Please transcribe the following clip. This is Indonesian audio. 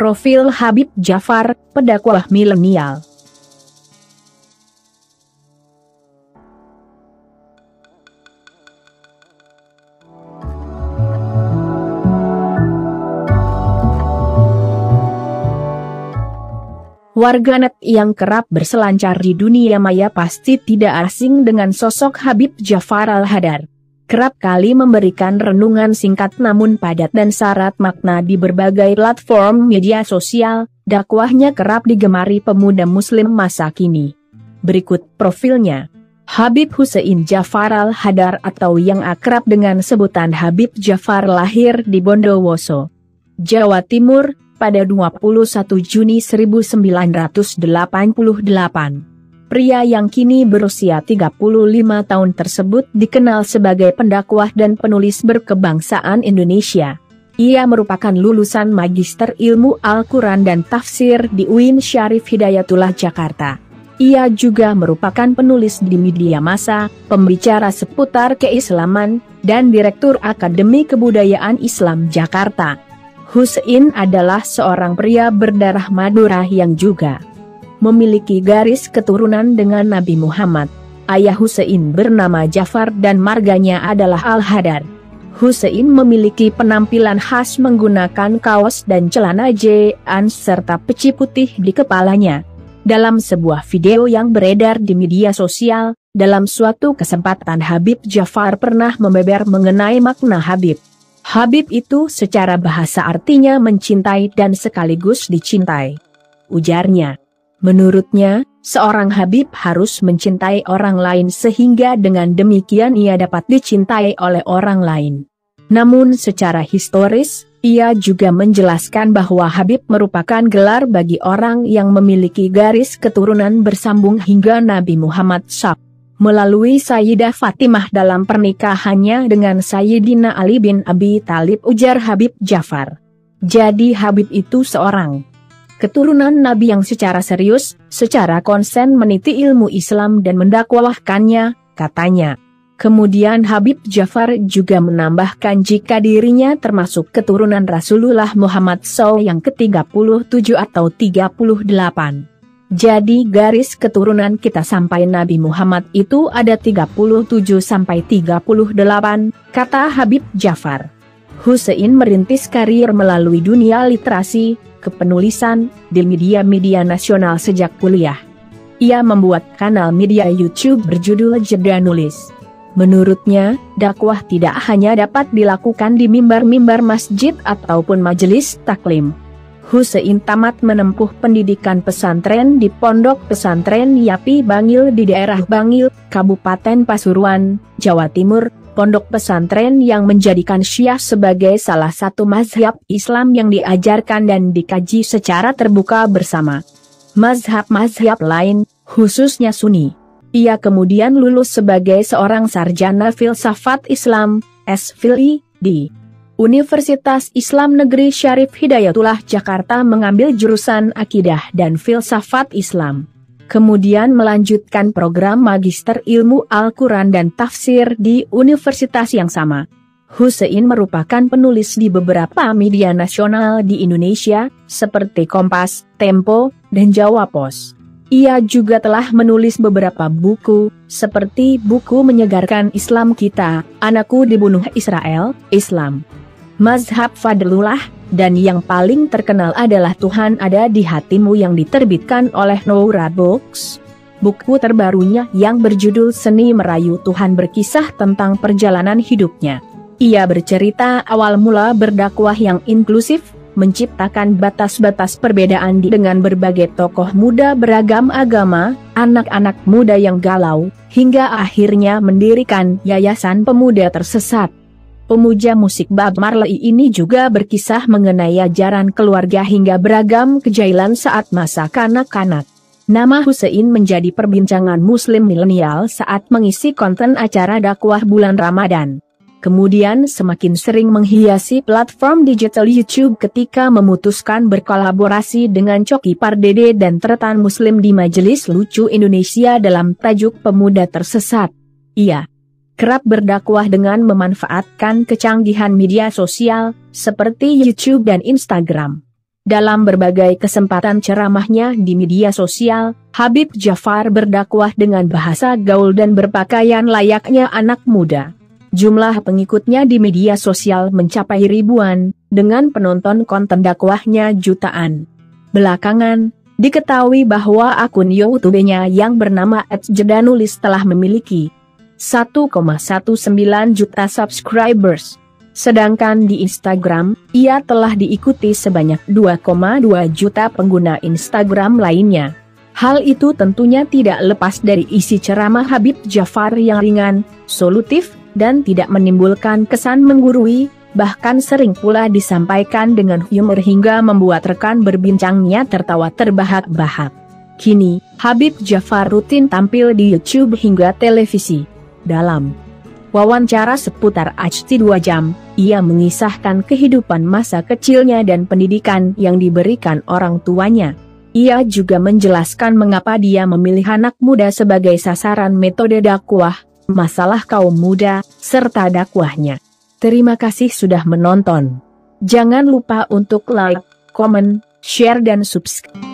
Profil Habib Djafar, pendakwah milenial. Warganet yang kerap berselancar di dunia maya pasti tidak asing dengan sosok Habib Djafar Al-Hadar. Kerap kali memberikan renungan singkat namun padat dan syarat makna di berbagai platform media sosial, dakwahnya kerap digemari pemuda muslim masa kini. Berikut profilnya. Habib Hussein Djafar Al-Hadar atau yang akrab dengan sebutan Habib Djafar lahir di Bondowoso, Jawa Timur, pada 21 Juni 1988. Pria yang kini berusia 35 tahun tersebut dikenal sebagai pendakwah dan penulis berkebangsaan Indonesia. Ia merupakan lulusan Magister Ilmu Al-Quran dan Tafsir di UIN Syarif Hidayatullah Jakarta. Ia juga merupakan penulis di media massa, pembicara seputar keislaman, dan Direktur Akademi Kebudayaan Islam Jakarta. Hussein adalah seorang pria berdarah Madura yang juga memiliki garis keturunan dengan Nabi Muhammad. Ayah Hussein bernama Djafar dan marganya adalah Al-Hadar. Hussein memiliki penampilan khas menggunakan kaos dan celana jeans serta peci putih di kepalanya. Dalam sebuah video yang beredar di media sosial, dalam suatu kesempatan Habib Djafar pernah membeber mengenai makna Habib. Habib itu secara bahasa artinya mencintai dan sekaligus dicintai. Ujarnya, menurutnya, seorang Habib harus mencintai orang lain sehingga dengan demikian ia dapat dicintai oleh orang lain. Namun secara historis, ia juga menjelaskan bahwa Habib merupakan gelar bagi orang yang memiliki garis keturunan bersambung hingga Nabi Muhammad SAW. Melalui Sayyidah Fatimah dalam pernikahannya dengan Sayyidina Ali bin Abi Thalib, ujar Habib Djafar. Jadi Habib itu seorang keturunan Nabi yang secara serius, secara konsen meniti ilmu Islam dan mendakwahkannya, katanya. Kemudian Habib Djafar juga menambahkan jika dirinya termasuk keturunan Rasulullah Muhammad SAW yang ke-37 atau 38. Jadi garis keturunan kita sampai Nabi Muhammad itu ada 37 sampai 38, kata Habib Djafar. Hussein merintis karir melalui dunia literasi, kepenulisan, di media-media nasional sejak kuliah. Ia membuat kanal media YouTube berjudul Jeda Nulis. Menurutnya, dakwah tidak hanya dapat dilakukan di mimbar-mimbar masjid ataupun majelis taklim. Hussein tamat menempuh pendidikan pesantren di Pondok Pesantren Yapi Bangil di daerah Bangil, Kabupaten Pasuruan, Jawa Timur. Pondok pesantren yang menjadikan Syiah sebagai salah satu mazhab Islam yang diajarkan dan dikaji secara terbuka bersama mazhab-mazhab lain, khususnya Sunni. Ia kemudian lulus sebagai seorang sarjana filsafat Islam, S.Phil.I, di Universitas Islam Negeri Syarif Hidayatullah Jakarta mengambil jurusan Akidah dan Filsafat Islam. Kemudian melanjutkan program Magister Ilmu Al-Quran dan Tafsir di universitas yang sama. Hussein merupakan penulis di beberapa media nasional di Indonesia, seperti Kompas, Tempo, dan Jawa Pos. Ia juga telah menulis beberapa buku, seperti buku Menyegarkan Islam Kita, Anakku Dibunuh Israel, Islam, Mazhab Fadlullah, dan yang paling terkenal adalah Tuhan Ada di Hatimu yang diterbitkan oleh Noura Books. Buku terbarunya yang berjudul Seni Merayu Tuhan berkisah tentang perjalanan hidupnya. Ia bercerita awal mula berdakwah yang inklusif, menciptakan batas-batas perbedaan dengan berbagai tokoh muda beragam agama, anak-anak muda yang galau, hingga akhirnya mendirikan Yayasan Pemuda Tersesat. Pemuja musik Bob Marley ini juga berkisah mengenai ajaran keluarga hingga beragam kejailan saat masa kanak-kanak. Nama Hussein menjadi perbincangan muslim milenial saat mengisi konten acara dakwah bulan Ramadan. Kemudian semakin sering menghiasi platform digital YouTube ketika memutuskan berkolaborasi dengan Coki Pardede dan Tretan Muslim di Majelis Lucu Indonesia dalam tajuk Pemuda Tersesat. Ia kerap berdakwah dengan memanfaatkan kecanggihan media sosial, seperti YouTube dan Instagram. Dalam berbagai kesempatan ceramahnya di media sosial, Habib Ja'far berdakwah dengan bahasa gaul dan berpakaian layaknya anak muda. Jumlah pengikutnya di media sosial mencapai ribuan, dengan penonton konten dakwahnya jutaan. Belakangan, diketahui bahwa akun YouTube-nya yang bernama @jedanulis telah memiliki 1,19 juta subscribers. Sedangkan di Instagram, ia telah diikuti sebanyak 2,2 juta pengguna Instagram lainnya. Hal itu tentunya tidak lepas dari isi ceramah Habib Ja'far yang ringan, solutif, dan tidak menimbulkan kesan menggurui, bahkan sering pula disampaikan dengan humor hingga membuat rekan berbincangnya tertawa terbahak-bahak. Kini, Habib Ja'far rutin tampil di YouTube hingga televisi. Dalam wawancara seputar HT 2 jam, ia mengisahkan kehidupan masa kecilnya dan pendidikan yang diberikan orang tuanya. Ia juga menjelaskan mengapa dia memilih anak muda sebagai sasaran metode dakwah, masalah kaum muda, serta dakwahnya. Terima kasih sudah menonton. Jangan lupa untuk like, komen, share dan subscribe.